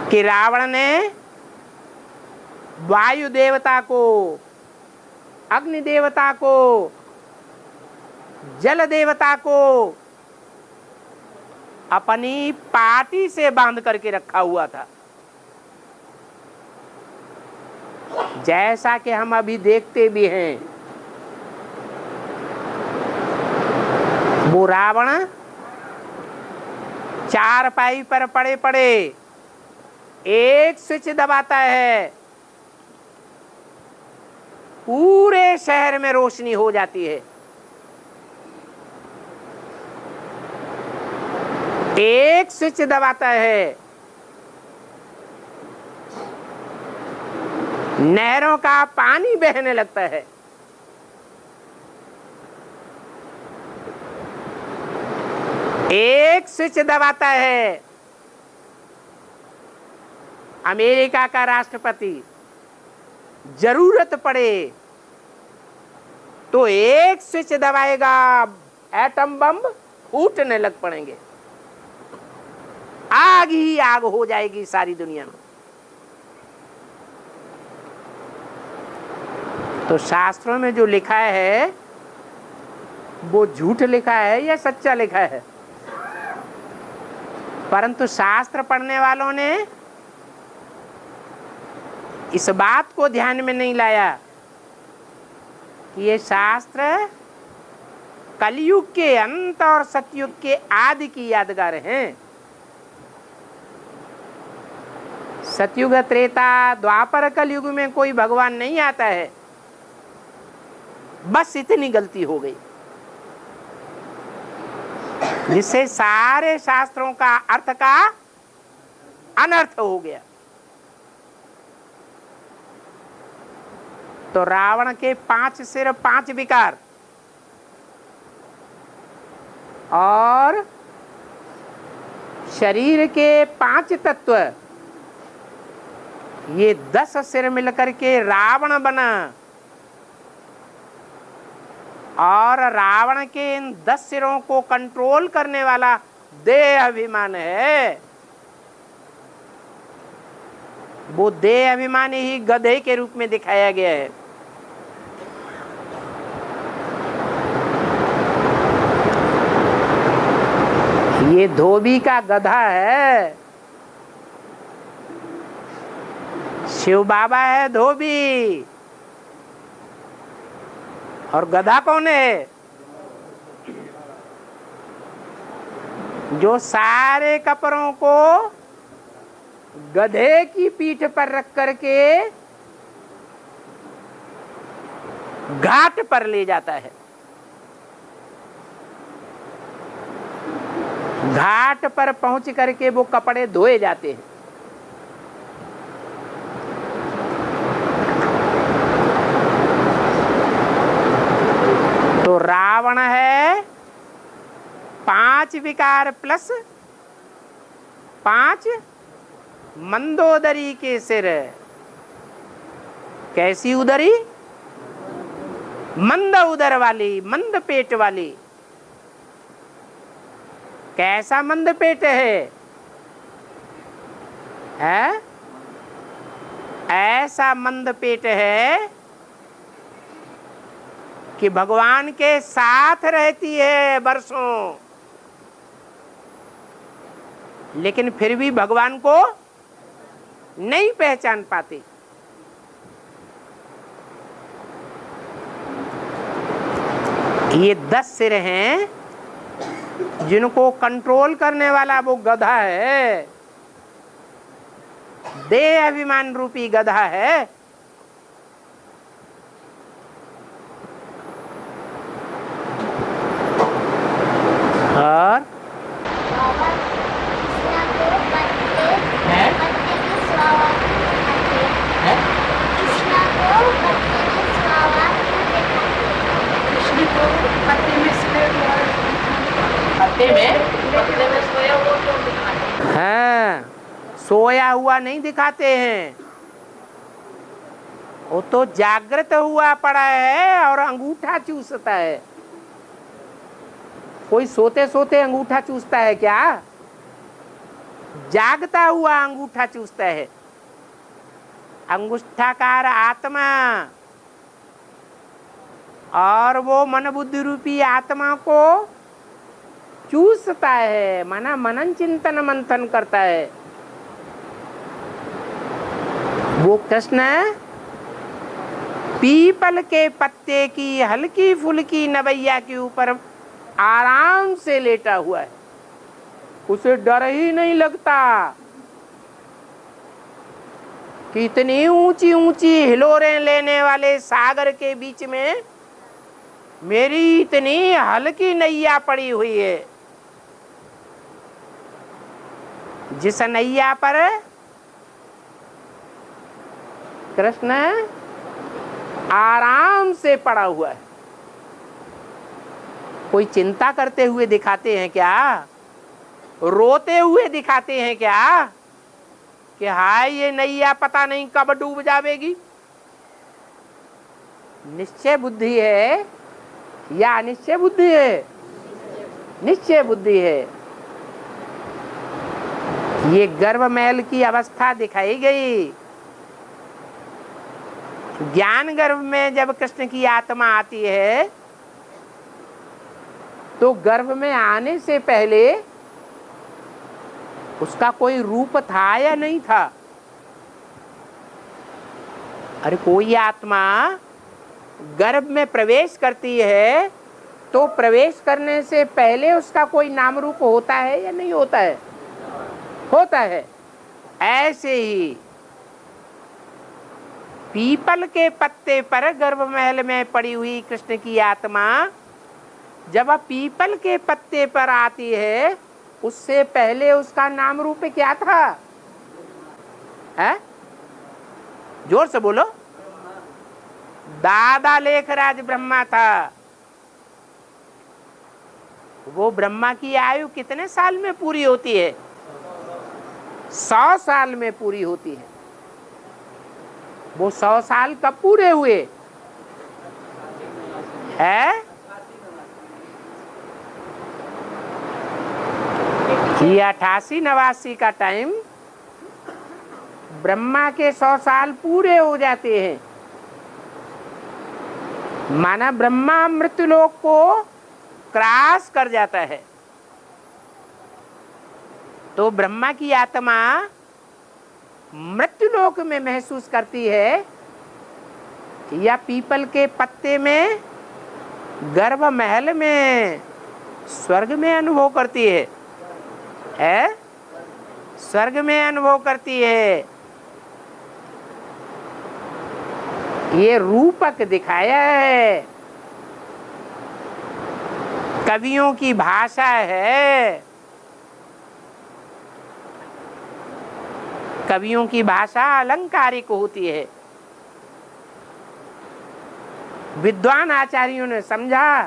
कि रावण ने वायु देवता को, अग्नि देवता को, जल देवता को अपनी पाटी से बांध करके रखा हुआ था। जैसा कि हम अभी देखते भी हैं, वो रावण चारपाई पर पड़े पड़े एक स्विच दबाता है, पूरे शहर में रोशनी हो जाती है। एक स्विच दबाता है, नहरों का पानी बहने लगता है। एक स्विच दबाता है, अमेरिका का राष्ट्रपति जरूरत पड़े तो एक स्विच दबाएगा, एटम बम फूटने लग पड़ेंगे, आग ही आग हो जाएगी सारी दुनिया में। तो शास्त्रों में जो लिखा है वो झूठ लिखा है या सच्चा लिखा है? परंतु शास्त्र पढ़ने वालों ने इस बात को ध्यान में नहीं लाया कि ये शास्त्र कलयुग के अंत और सतयुग के आदि की यादगार हैं। सतयुग, त्रेता, द्वापर, कलयुग में कोई भगवान नहीं आता है। बस इतनी गलती हो गई जिससे सारे शास्त्रों का अर्थ का अनर्थ हो गया। तो रावण के 5 सिर 5 विकार और शरीर के 5 तत्व, ये 10 सिर मिलकर के रावण बना। और रावण के इन 10 सिरों को कंट्रोल करने वाला देह अभिमान है। वो देह अभिमान ही गधे के रूप में दिखाया गया है। ये धोबी का गधा है, शिव बाबा है धोबी, और गधा कौन है? जो सारे कपड़ों को गधे की पीठ पर रख करके घाट पर ले जाता है। घाट पर पहुंच करके वो कपड़े धोए जाते हैं। तो रावण है 5 विकार प्लस 5 मंदोदरी के सिर। कैसी उदरी? मंद उदर वाली, मंद पेट वाली। कैसा मंद पेट है? ऐसा मंद पेट है कि भगवान के साथ रहती है वर्षों, लेकिन फिर भी भगवान को नहीं पहचान पाती। ये 10 सिर हैं जिनको कंट्रोल करने वाला वो गधा है, देह अभिमान रूपी गधा है। और हाँ, सोया हुआ नहीं दिखाते हैं, वो तो जागृत हुआ पड़ा है और अंगूठा चूसता है। कोई सोते सोते अंगूठा चूसता है क्या? जागता हुआ अंगूठा चूसता है, अंगुष्ठाकार आत्मा, और वो मन बुद्धि रूपी आत्मा को चूसता है, मना मनन चिंतन मंथन करता है। वो कृष्ण पीपल के पत्ते की हल्की फुल्की नवैया के ऊपर आराम से लेटा हुआ है, उसे डर ही नहीं लगता कि इतनी ऊंची ऊंची हिलोरें लेने वाले सागर के बीच में मेरी इतनी हल्की नैया पड़ी हुई है। जिस नैया पर कृष्ण आराम से पड़ा हुआ है, कोई चिंता करते हुए दिखाते हैं क्या? रोते हुए दिखाते हैं क्या कि हाय ये नैया पता नहीं कब डूब जाएगी? निश्चय बुद्धि है या अनिश्चय बुद्धि है? निश्चय बुद्धि है। ये गर्भ महल की अवस्था दिखाई गई। ज्ञान गर्भ में जब कृष्ण की आत्मा आती है तो गर्भ में आने से पहले उसका कोई रूप था या नहीं था? अरे कोई आत्मा गर्भ में प्रवेश करती है तो प्रवेश करने से पहले उसका कोई नाम रूप होता है या नहीं होता है? होता है। ऐसे ही पीपल के पत्ते पर गर्भ महल में पड़ी हुई कृष्ण की आत्मा जब पीपल के पत्ते पर आती है उससे पहले उसका नाम रूप क्या था? है? जोर से बोलो। दादा लेखराज ब्रह्मा था। वो ब्रह्मा की आयु कितने साल में पूरी होती है? 100 साल में पूरी होती है। वो 100 साल कब पूरे हुए है? ये 88-89 का टाइम ब्रह्मा के 100 साल पूरे हो जाते हैं। माना ब्रह्मा मृत्युलोक को क्रॉस कर जाता है तो ब्रह्मा की आत्मा मृत्युलोक में महसूस करती है या पीपल के पत्ते में, गर्भ महल में, स्वर्ग में अनुभव करती है? स्वर्ग में अनुभव करती है। ये रूपक दिखाया है, कवियों की भाषा है। कवियों की भाषा अलंकारिक होती है। विद्वान आचार्यों ने समझा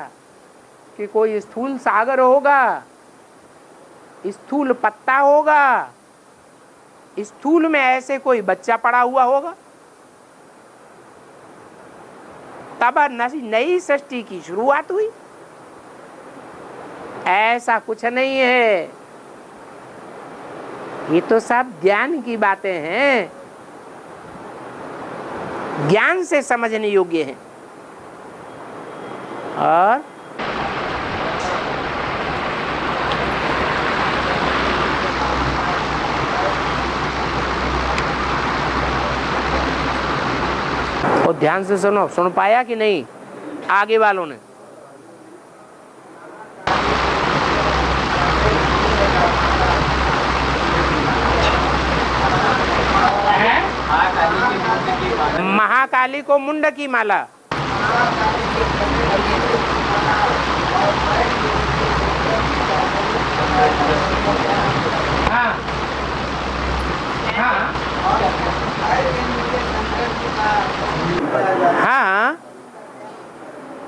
कि कोई स्थूल सागर होगा, स्थूल पत्ता होगा, स्थूल में ऐसे कोई बच्चा पड़ा हुआ होगा, तब नई सृष्टि की शुरुआत हुई। ऐसा कुछ नहीं है। ये तो सब ज्ञान की बातें हैं, ज्ञान से समझने योग्य हैं। और ध्यान से सुनो। सुन पाया कि नहीं आगे वालों ने? महाकाली को मुंड की माला। हाँ हाँ हाँ,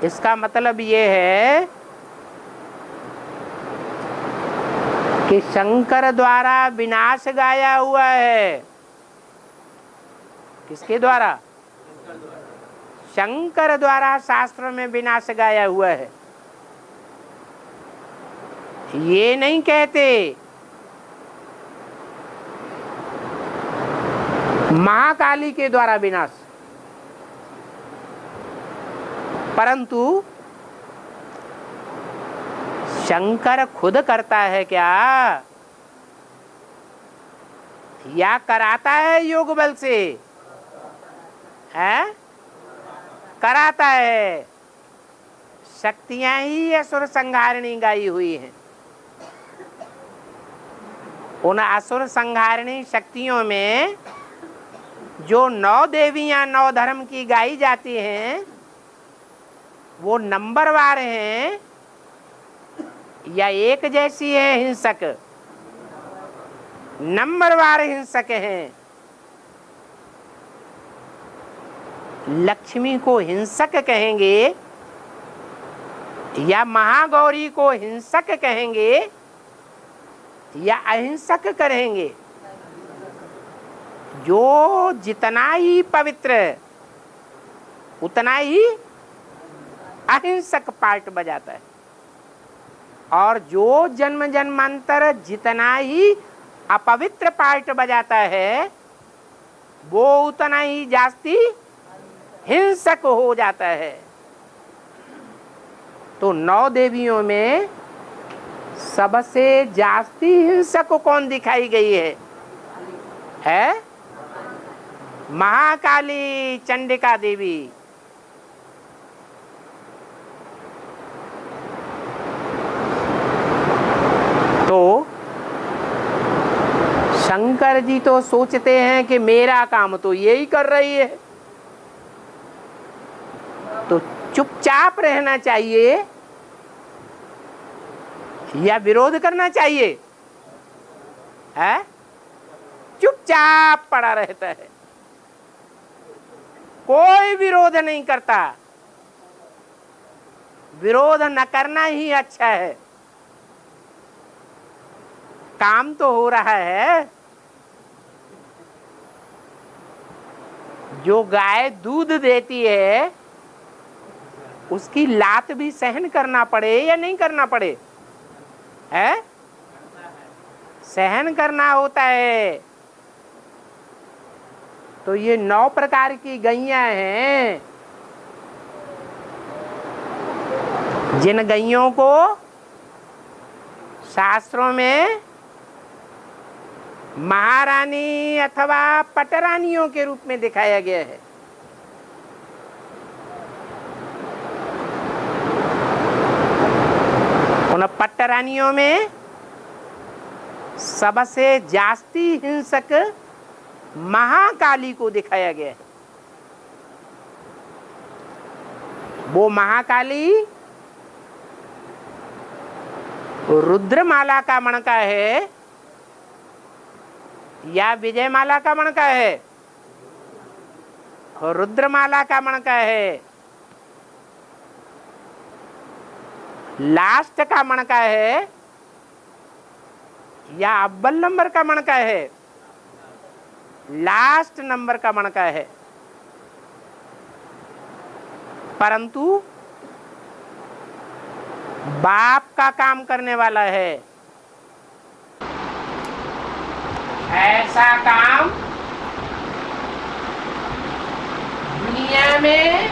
इसका मतलब ये है कि शंकर द्वारा विनाश गाया हुआ है। किसके द्वारा? शंकर द्वारा शास्त्र में विनाश गाया हुआ है। ये नहीं कहते महाकाली के द्वारा विनाश। परंतु शंकर खुद करता है क्या, या कराता है योग बल से? है, कराता है। शक्तियां ही असुर संहारिणी गाई हुई हैं। उन असुर संहारिणी शक्तियों में जो 9 देवियां 9 धर्म की गाई जाती हैं, वो नंबरवार हैं या एक जैसी है हिंसक? नंबरवार हिंसक हैं। लक्ष्मी को हिंसक कहेंगे या महागौरी को हिंसक कहेंगे या अहिंसक कहेंगे? जो जितना ही पवित्र उतना ही अहिंसक पार्ट बजाता है, और जो जन्म जन्मांतर जितना ही अपवित्र पार्ट बजाता है, वो उतना ही जास्ती हिंसक हो जाता है। तो 9 देवियों में सबसे जास्ती हिंसक कौन दिखाई गई है? महाकाली चंडिका देवी। तो शंकर जी तो सोचते हैं कि मेरा काम तो यही कर रही है, तो चुपचाप रहना चाहिए या विरोध करना चाहिए? है, चुपचाप पड़ा रहता है, कोई विरोध नहीं करता। विरोध न करना ही अच्छा है। काम तो हो रहा है। जो गाय दूध देती है उसकी लात भी सहन करना पड़े या नहीं करना पड़े? है, सहन करना होता है। तो ये 9 प्रकार की गैयां हैं, जिन गैयों को शास्त्रों में महारानी अथवा पटरानियों के रूप में दिखाया गया है। उन पटरानियों में सबसे जास्ती हिंसक महाकाली को दिखाया गया है। वो महाकाली रुद्रमाला का मणका है या विजयमाला का मणका है? रुद्रमाला का मणका है। लास्ट का मणका है या अव्वल नंबर का मणका है? लास्ट नंबर का मणका है। परंतु बाप का काम करने वाला है। ऐसा काम दुनिया में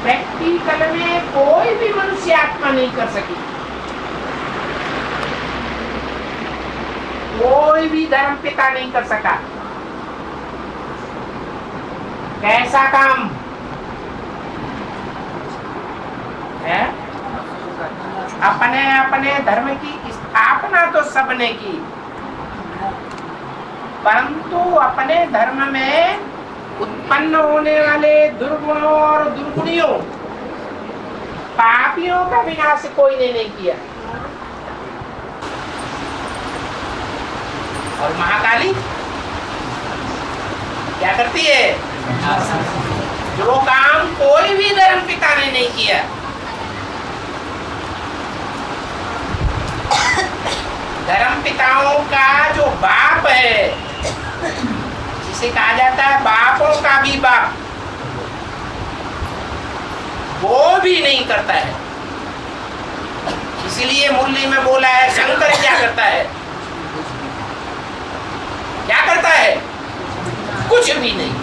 प्रैक्टिकल में कोई भी मनुष्य आत्मा नहीं कर सकी। कोई भी धर्म पिता नहीं कर सका। कैसा काम है? अपने अपने धर्म की स्थापना तो सबने की, परंतु अपने धर्म में उत्पन्न होने वाले दुर्गुणों और दुर्गुणियों पापियों का विनाश कोई ने नहीं किया। और महाकाली क्या करती है? जो काम कोई भी धर्म पिता ने नहीं किया। धर्म पिताओं का जो बाप है, जिसे कहा जाता है बापों का भी बाप, वो भी नहीं करता है। इसीलिए मुरली में बोला है शंकर क्या करता है? क्या करता है? भी नहीं।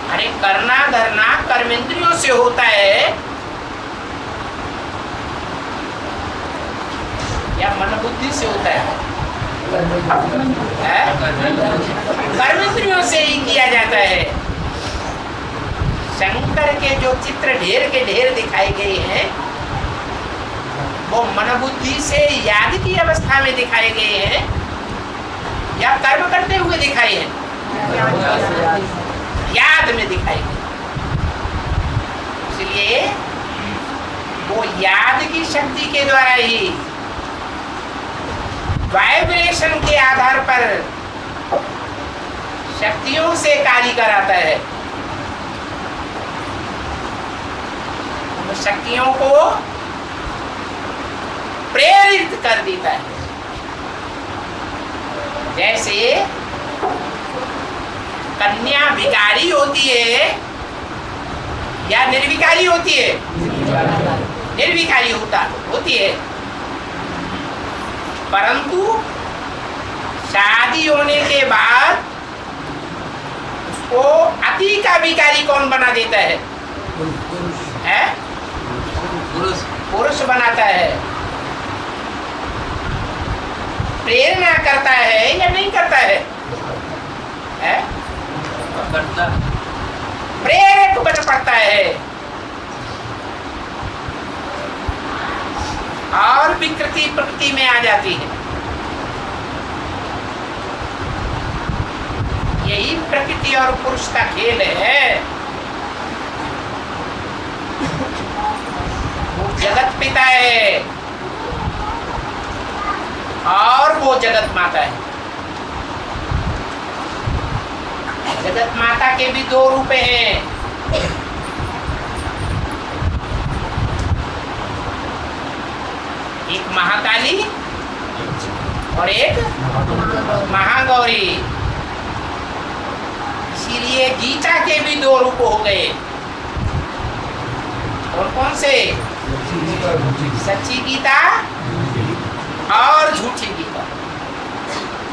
अरे करना धरना कर्मेंद्रियों से होता है या मन बुद्धि से होता है? कर्मेंद्रियों से ही किया जाता है। शंकर के जो चित्र ढेर के ढेर दिखाए गए हैं वो मन बुद्धि से याद की अवस्था में दिखाए गए हैं या कर्म करते हुए दिखाए हैं? याद में दिखाए गए। इसलिए वो याद की शक्ति के द्वारा ही वाइब्रेशन के आधार पर शक्तियों से कार्य कराता है। शक्तियों को प्रेरित कर देता है। जैसे कन्या विकारी होती है या निर्विकारी होती है? निर्विकारी होती है, परंतु शादी होने के बाद उसको अति का विकारी कौन बना देता है? पुरुष बनाता है। प्रेरणा करता है या नहीं करता है? प्रेरक बन पड़ता है और विकृति प्रकृति में आ जाती है। यही प्रकृति और पुरुष का खेल है। वो जगत पिता है और वो जगत माता है। जगत माता के भी दो रूप हैं। एक महाकाली और एक महागौरी। इसीलिए गीता के भी दो रूप हो गए। और कौन से? सच्ची गीता और झूठी गीता।